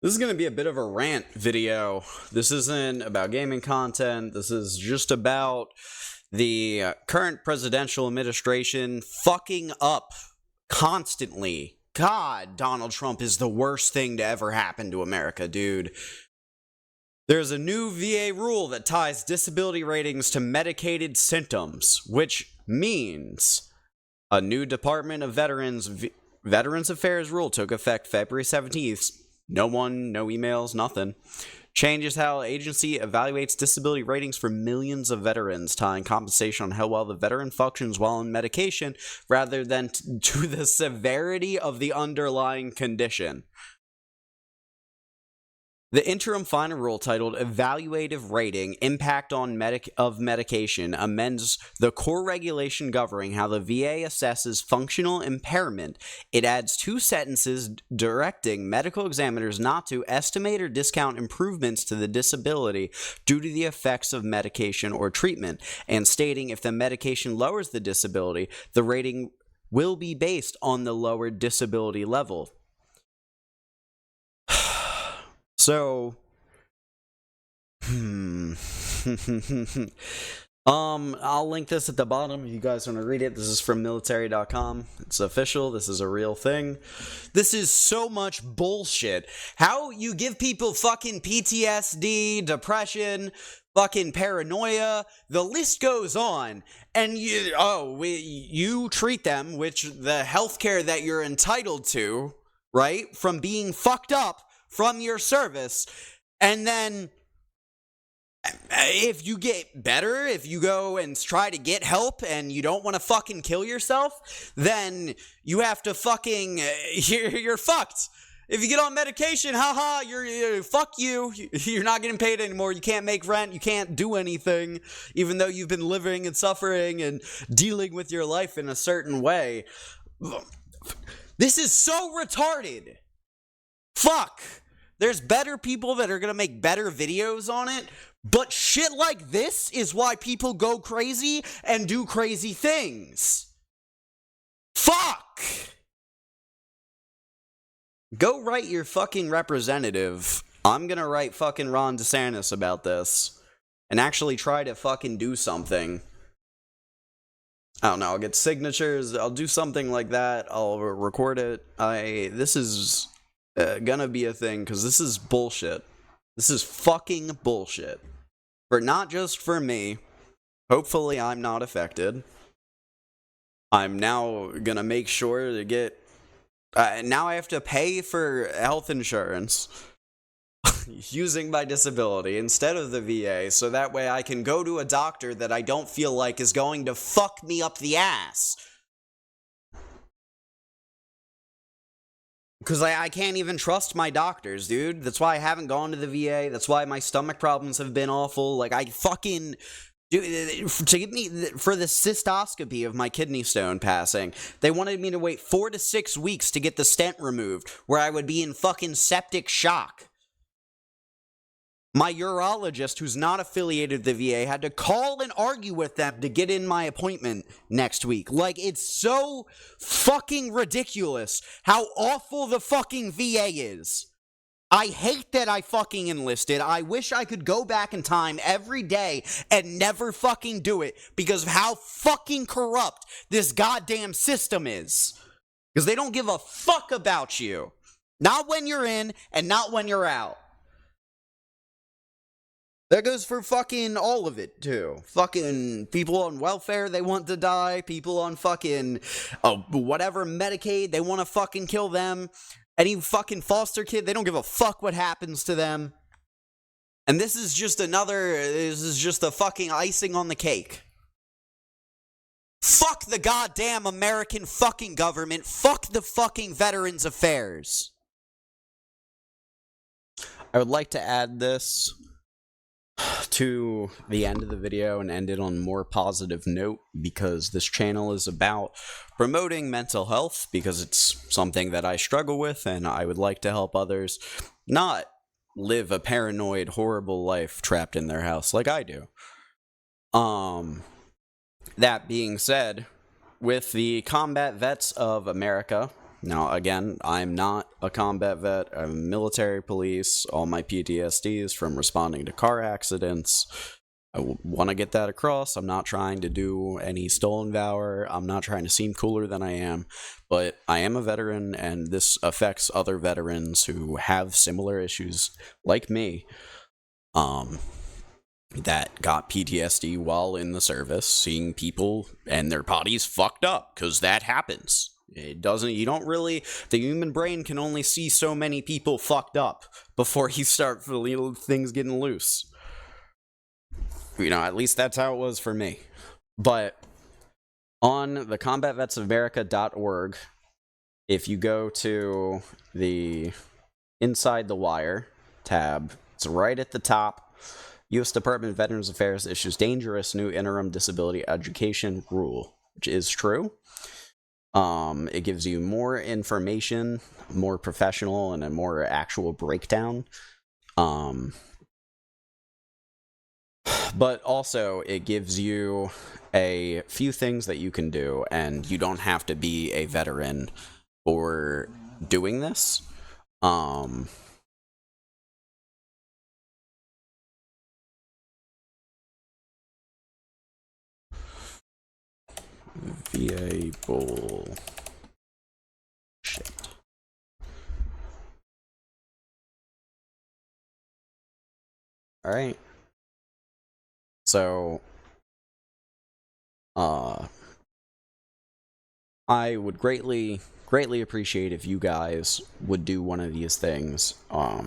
This is going to be a bit of a rant video. This isn't about gaming content. This is just about the current presidential administration fucking up constantly. God, Donald Trump is the worst thing to ever happen to America, dude. There's a new VA rule that ties disability ratings to medicated symptoms, which means a new Department of Veterans Affairs rule took effect February 17th. No emails, nothing. Changes how agency evaluates disability ratings for millions of veterans, tying compensation on how well the veteran functions while on medication rather than to the severity of the underlying condition. The interim final rule, titled Evaluative Rating, Impact on Medication, amends the core regulation governing how the VA assesses functional impairment. It adds 2 sentences directing medical examiners not to estimate or discount improvements to the disability due to the effects of medication or treatment, and stating if the medication lowers the disability, the rating will be based on the lower disability level. So, I'll link this at the bottom if you guys want to read it. This is from military.com. It's official. This is a real thing. This is so much bullshit. How you give people fucking PTSD, depression, fucking paranoia, the list goes on, and you treat them, which the healthcare that you're entitled to, right, from being fucked up from your service, and then if you get better, if you go and try to get help and you don't want to fucking kill yourself, then you have to fucking, you're fucked. If you get on medication, haha, you're fuck you. You're not getting paid anymore. You can't make rent. You can't do anything, even though you've been living and suffering and dealing with your life in a certain way. This is so retarded. Fuck. There's better people that are going to make better videos on it, but shit like this is why people go crazy and do crazy things. Fuck! Go write your fucking representative. I'm going to write fucking Ron DeSantis about this and actually try to fucking do something. I don't know, I'll get signatures, I'll do something like that, I'll record it. This is gonna be a thing, because this is bullshit. This is fucking bullshit. Not just for me. Hopefully I'm not affected. I'm now gonna make sure to get... now I have to pay for health insurance using my disability instead of the VA, so that way I can go to a doctor that I don't feel like is going to fuck me up the ass. Because I can't even trust my doctors, dude. That's why I haven't gone to the VA. That's why my stomach problems have been awful. Like, I fucking... Dude, to get me... For the cystoscopy of my kidney stone passing, they wanted me to wait 4 to 6 weeks to get the stent removed, where I would be in fucking septic shock. My urologist, who's not affiliated with the VA, had to call and argue with them to get in my appointment next week. Like, it's so fucking ridiculous how awful the fucking VA is. I hate that I fucking enlisted. I wish I could go back in time every day and never fucking do it because of how fucking corrupt this goddamn system is. Because they don't give a fuck about you. Not when you're in and not when you're out. That goes for fucking all of it, too. Fucking people on welfare, they want to die. People on fucking, whatever, Medicaid, they want to fucking kill them. Any fucking foster kid, they don't give a fuck what happens to them. And this is just the fucking icing on the cake. Fuck the goddamn American fucking government. Fuck the fucking Veterans Affairs. I would like to add this to the end of the video and end it on a more positive note, because this channel is about promoting mental health, because it's something that I struggle with and I would like to help others not live a paranoid, horrible life trapped in their house like I do. That being said, with the combat vets of America, Now, again, I'm not a combat vet. I'm military police. All my PTSD is from responding to car accidents. I want to get that across. I'm not trying to do any stolen valor. I'm not trying to seem cooler than I am. But I am a veteran, and this affects other veterans who have similar issues like me. That got PTSD while in the service, seeing people and their bodies fucked up, because that happens. It doesn't, you don't really, the human brain can only see so many people fucked up before you start feeling things getting loose. You know, at least that's how it was for me. But on the combatvetsofamerica.org, if you go to the Inside the Wire tab, it's right at the top. U.S. Department of Veterans Affairs issues dangerous new interim disability education rule, which is true. It gives you more information, more professional, and a more actual breakdown. But also, it gives you a few things that you can do, and you don't have to be a veteran for doing this. VA bull shit. Alright. So, I would greatly appreciate if you guys would do one of these things. I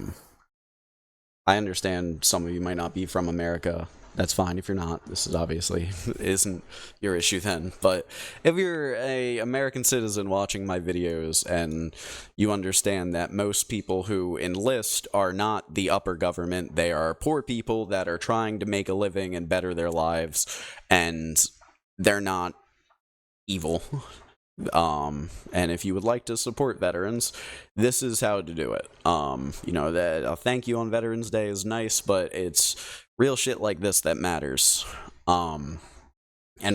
understand some of you might not be from America. That's fine if you're not. This is obviously isn't your issue then. But if you're a American citizen watching my videos and you understand that most people who enlist are not the upper government, they are poor people that are trying to make a living and better their lives, and they're not evil. And if you would like to support veterans, this is how to do it. You know, that a thank you on Veterans Day is nice, but it's real shit like this that matters. And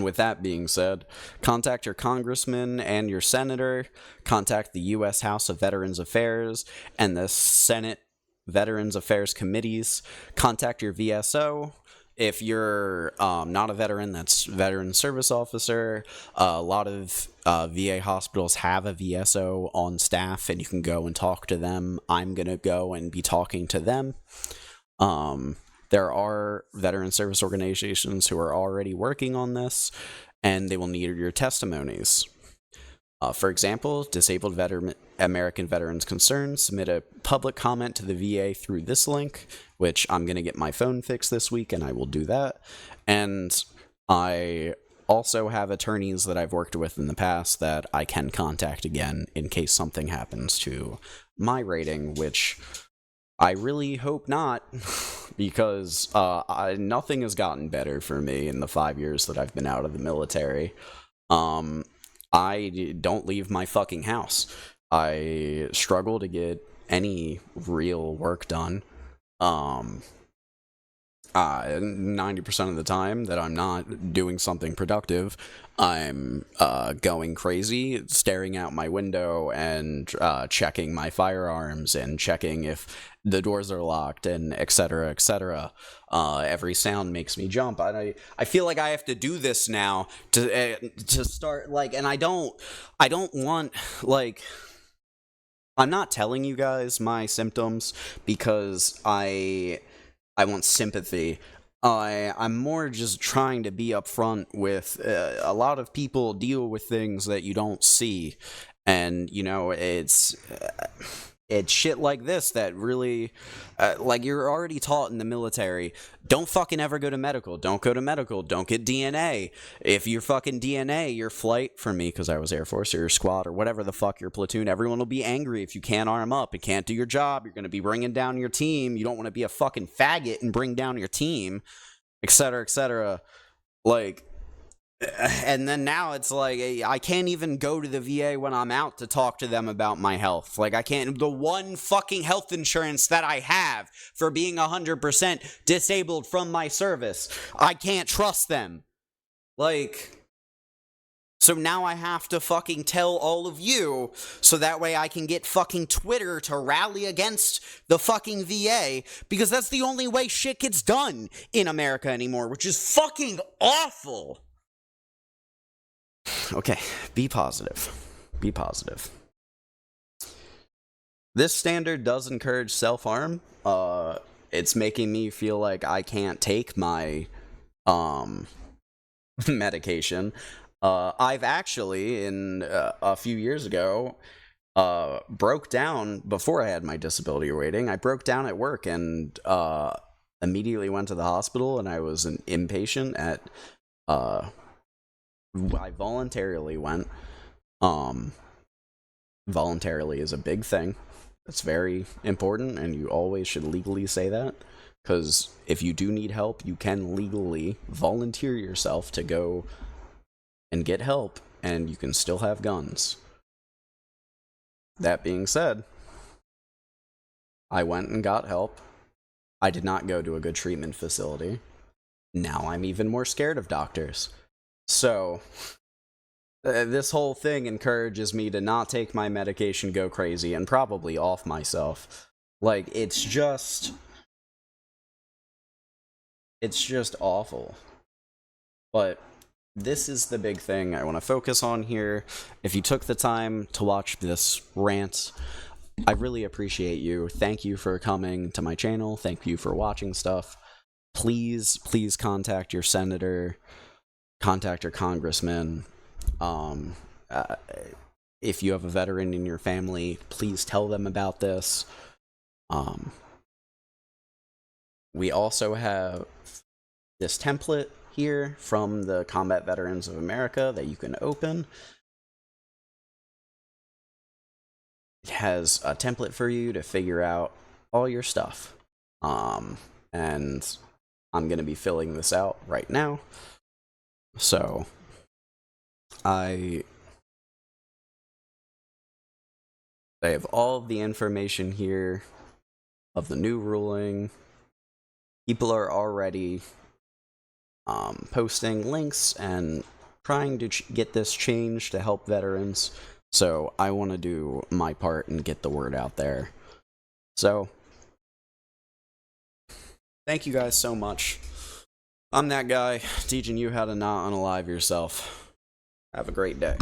with that being said, contact your congressman and your senator, contact the U.S. House of Veterans Affairs and the Senate Veterans Affairs committees, contact your VSO. If you're not a veteran, that's veteran service officer. A lot of VA hospitals have a VSO on staff, and you can go and talk to them. I'm going to go and be talking to them. There are veteran service organizations who are already working on this, and they will need your testimonies. For example, Disabled American Veterans Concerns submit a public comment to the VA through this link, which I'm going to get my phone fixed this week, and I will do that. And I also have attorneys that I've worked with in the past that I can contact again in case something happens to my rating, which I really hope not, because nothing has gotten better for me in the 5 years that I've been out of the military. I don't leave my fucking house. I struggle to get any real work done. 90% of the time that I'm not doing something productive, I'm going crazy, staring out my window and checking my firearms and checking if the doors are locked and etc. etc. Every sound makes me jump. I feel like I have to do this now to start, like, and I don't want, like, I'm not telling you guys my symptoms because I want sympathy. I'm more just trying to be upfront with a lot of people deal with things that you don't see, and you know it's shit like this that really, like, you're already taught in the military, don't fucking ever go to medical, don't go to medical, don't get DNA. If you're fucking DNA, your flight, for me, because I was Air Force, or your squad, or whatever the fuck, your platoon, everyone will be angry if you can't arm up and can't do your job. You're going to be bringing down your team. You don't want to be a fucking faggot and bring down your team, etc., etc. Like, and then now it's like, I can't even go to the VA when I'm out to talk to them about my health. Like, I can't, the one fucking health insurance that I have for being 100% disabled from my service, I can't trust them. Like, So now I have to fucking tell all of you so that way I can get fucking Twitter to rally against the fucking VA, because that's the only way shit gets done in America anymore, which is fucking awful. Okay, be positive. Be positive. This standard does encourage self-harm. It's making me feel like I can't take my medication. I've actually, a few years ago, broke down before I had my disability rating. I broke down at work and immediately went to the hospital, and I was an inpatient at. I voluntarily went. Voluntarily is a big thing. It's very important, and you always should legally say that. Because if you do need help, you can legally volunteer yourself to go and get help, and you can still have guns. That being said, I went and got help. I did not go to a good treatment facility. Now I'm even more scared of doctors. So, this whole thing encourages me to not take my medication, go crazy, and probably off myself. Like, it's just awful. But this is the big thing I want to focus on here. If you took the time to watch this rant, I really appreciate you. Thank you for coming to my channel. Thank you for watching stuff. Please contact your senator, contact your congressman. If you have a veteran in your family, please tell them about this. We also have this template here from the Combat Veterans of America that you can open. It has a template for you to figure out all your stuff. And I'm going to be filling this out right now. So, I have all of the information here of the new ruling. People are already posting links and trying to get this changed to help veterans. So I want to do my part and get the word out there. So, thank you guys so much. I'm that guy teaching you how to not unalive yourself. Have a great day.